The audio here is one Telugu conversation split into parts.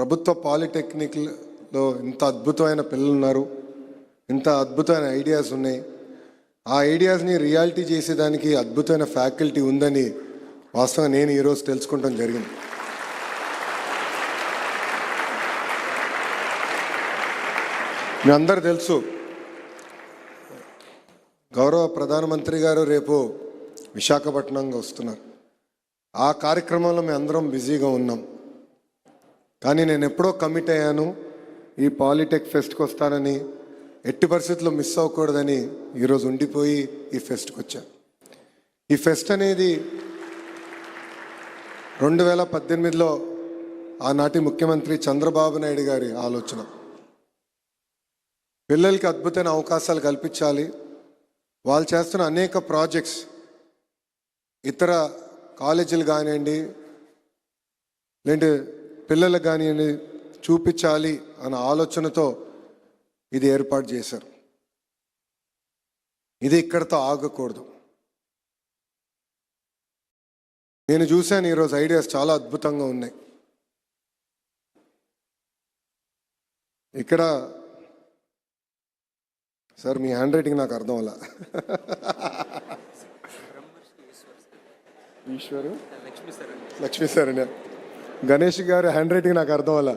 ప్రభుత్వ పాలిటెక్నిక్లో ఇంత అద్భుతమైన పిల్లలు ఉన్నారు, ఇంత అద్భుతమైన ఐడియాస్ ఉన్నాయి. ఆ ఐడియాస్ని రియాలిటీ చేసేదానికి అద్భుతమైన ఫ్యాకల్టీ ఉందని వాస్తవంగా నేను ఈరోజు తెలుసుకుంటాం జరిగింది. మీ అందరు తెలుసు, గౌరవ ప్రధానమంత్రి గారు రేపు విశాఖపట్నంగా వస్తున్నారు. ఆ కార్యక్రమంలో మేము అందరం బిజీగా ఉన్నాం. కానీ నేను ఎప్పుడో కమిట్ అయ్యాను, ఈ పాలిటెక్ ఫెస్ట్కి వస్తానని, ఎట్టి పరిస్థితుల్లో మిస్ అవ్వకూడదని ఈరోజు ఉండిపోయి ఈ ఫెస్ట్కి వచ్చాను. ఈ ఫెస్ట్ అనేది 2018లో ఆనాటి ముఖ్యమంత్రి చంద్రబాబు నాయుడు గారి ఆలోచన. పిల్లలకి అద్భుతమైన అవకాశాలు కల్పించాలి. వాళ్ళు చేస్తున్న అనేక ప్రాజెక్ట్స్ ఇతర కాలేజీలు కానివ్వండి, లేదంటే పిల్లలకు కానివ్వండి చూపించాలి అన్న ఆలోచనతో ఇది ఏర్పాటు చేశారు. ఇది ఇక్కడితో ఆగకూడదు. నేను చూశాను ఈరోజు ఐడియాస్ చాలా అద్భుతంగా ఉన్నాయి. ఇక్కడ సార్ మీ హ్యాండ్ రైటింగ్ నాకు అర్థం అలా. ఈశ్వరు లక్ష్మీ శరణ్య గణేష్ గారి హ్యాండ్ రైటింగ్ నాకు అర్థం అలా.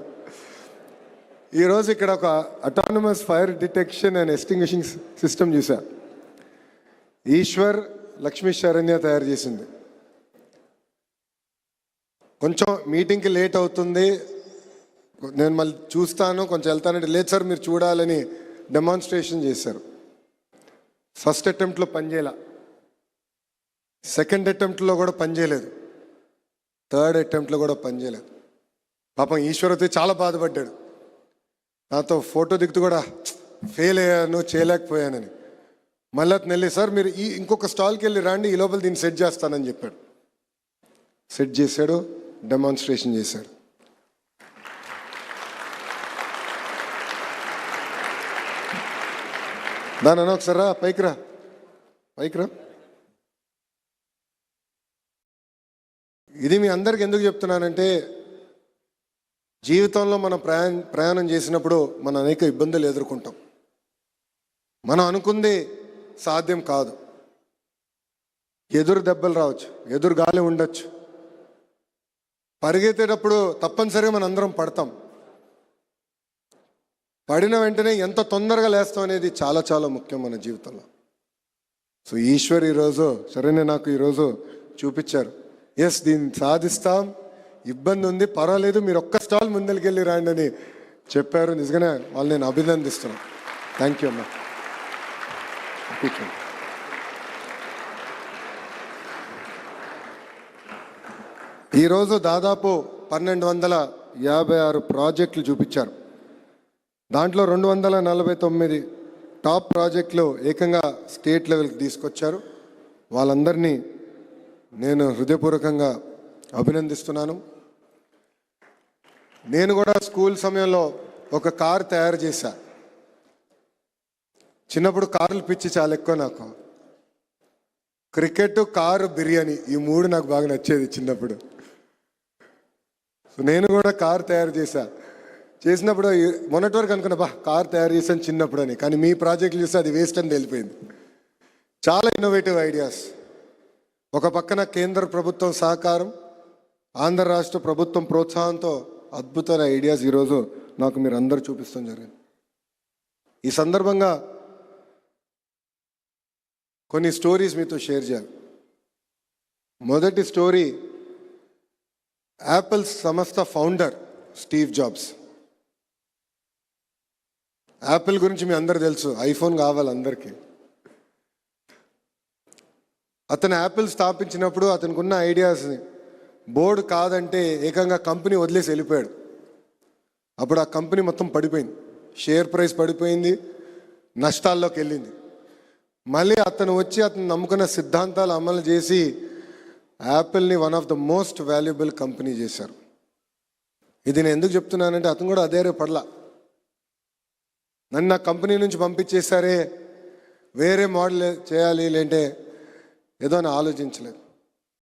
ఈరోజు ఇక్కడ ఒక autonomous fire detection and extinguishing system చూసా. ఈశ్వర్ లక్ష్మీ శరణ్య తయారు చేసింది. కొంచెం మీటింగ్కి లేట్ అవుతుంది, నేను మళ్ళీ చూస్తాను, కొంచెం వెళ్తానంటే లేదు సార్ మీరు చూడాలని డెమాన్స్ట్రేషన్ చేశారు. ఫస్ట్ అటెంప్ట్లో పనిచేయాల, సెకండ్ అటెంప్ట్లో కూడా పనిచేయలేదు, థర్డ్ అటెంప్ట్లో కూడా పనిచేయలేదు. పాపం ఈశ్వరతో చాలా బాధపడ్డాడు. నాతో ఫోటో దిగుతూ కూడా ఫెయిల్ అయ్యాను, చేయలేకపోయానని. మళ్ళీ అతను వెళ్ళి సార్ మీరు ఇంకొక స్టాల్కి వెళ్ళి రండి, ఈ లోపల దీన్ని సెట్ చేస్తానని చెప్పాడు. సెట్ చేశాడు, డెమాన్స్ట్రేషన్ చేశాడు. దాని అన్న ఒకసారి రా, పైకి రా, పైకి రా. ఇది మీ అందరికి ఎందుకు చెప్తున్నానంటే, జీవితంలో మనం ప్రయాణం చేసినప్పుడు మనం అనేక ఇబ్బందులు ఎదుర్కొంటాం. మనం అనుకుంది సాధ్యం కాదు. ఎదురు దెబ్బలు రావచ్చు, ఎదురు గాలి ఉండొచ్చు. పరిగెత్తేటప్పుడు తప్పనిసరిగా మనం అందరం పడతాం. పడిన వెంటనే ఎంత తొందరగా లేస్తాం అనేది చాలా చాలా ముఖ్యం మన జీవితంలో. సో ఈశ్వర్ ఈరోజు సరేనే నాకు ఈరోజు చూపించారు, ఎస్ దీన్ని సాధిస్తాం, ఇబ్బంది ఉంది పర్వాలేదు, మీరు ఒక్క స్టాల్ ముందరికి వెళ్ళి రాండి అని చెప్పారు. నిజంగానే వాళ్ళు నేను అభినందిస్తున్నాను. థ్యాంక్ యూ అమ్మా. ఈరోజు దాదాపు 1256 ప్రాజెక్టులు చూపించారు. దాంట్లో 249 టాప్ ప్రాజెక్టులు ఏకంగా స్టేట్ లెవెల్కి తీసుకొచ్చారు. వాళ్ళందరినీ నేను హృదయపూర్వకంగా అభినందిస్తున్నాను. నేను కూడా స్కూల్ సమయంలో ఒక కారు తయారు చేశా. చిన్నప్పుడు కార్లు పిచ్చి చాలా ఎక్కువ నాకు. క్రికెట్, కారు, బిర్యానీ ఈ మూడు నాకు బాగా నచ్చేది చిన్నప్పుడు. నేను కూడా కారు తయారు చేసినప్పుడు మొన్నటి వరకు అనుకున్నా కారు తయారు చేశాను చిన్నప్పుడు అని. కానీ మీ ప్రాజెక్టులు చూస్తే అది వేస్ట్ అని తెలిపోయింది. చాలా ఇన్నోవేటివ్ ఐడియాస్. ఒక పక్కన కేంద్ర ప్రభుత్వం సహకారం, ఆంధ్ర రాష్ట్ర ప్రభుత్వం ప్రోత్సాహంతో అద్భుతమైన ఐడియాస్ ఈరోజు నాకు మీరు అందరూ చూపిస్తాం జరిగింది. ఈ సందర్భంగా కొన్ని స్టోరీస్ మీతో షేర్ చేయాలి. మొదటి స్టోరీ, యాపిల్ సంస్థ ఫౌండర్ స్టీవ్ జాబ్స్. యాపిల్ గురించి మీ అందరు తెలుసు, ఐఫోన్ కావాలి అందరికీ. అతను యాపిల్ స్థాపించినప్పుడు అతనికి ఉన్న ఐడియాస్ని బోర్డు కాదంటే ఏకంగా కంపెనీ వదిలేసి వెళ్ళిపోయాడు. అప్పుడు ఆ కంపెనీ మొత్తం పడిపోయింది, షేర్ ప్రైస్ పడిపోయింది, నష్టాల్లోకి వెళ్ళింది. మళ్ళీ అతను వచ్చి అతను నమ్ముకున్న సిద్ధాంతాలు అమలు చేసి యాపిల్ని one of the most valuable company చేశారు. ఇది నేను ఎందుకు చెప్తున్నానంటే అతను కూడా అదే పడలా. నన్ను నా కంపెనీ నుంచి పంపించేసారే, వేరే మోడల్ చేయాలి లేంటే ఏదో అని ఆలోచించలేదు.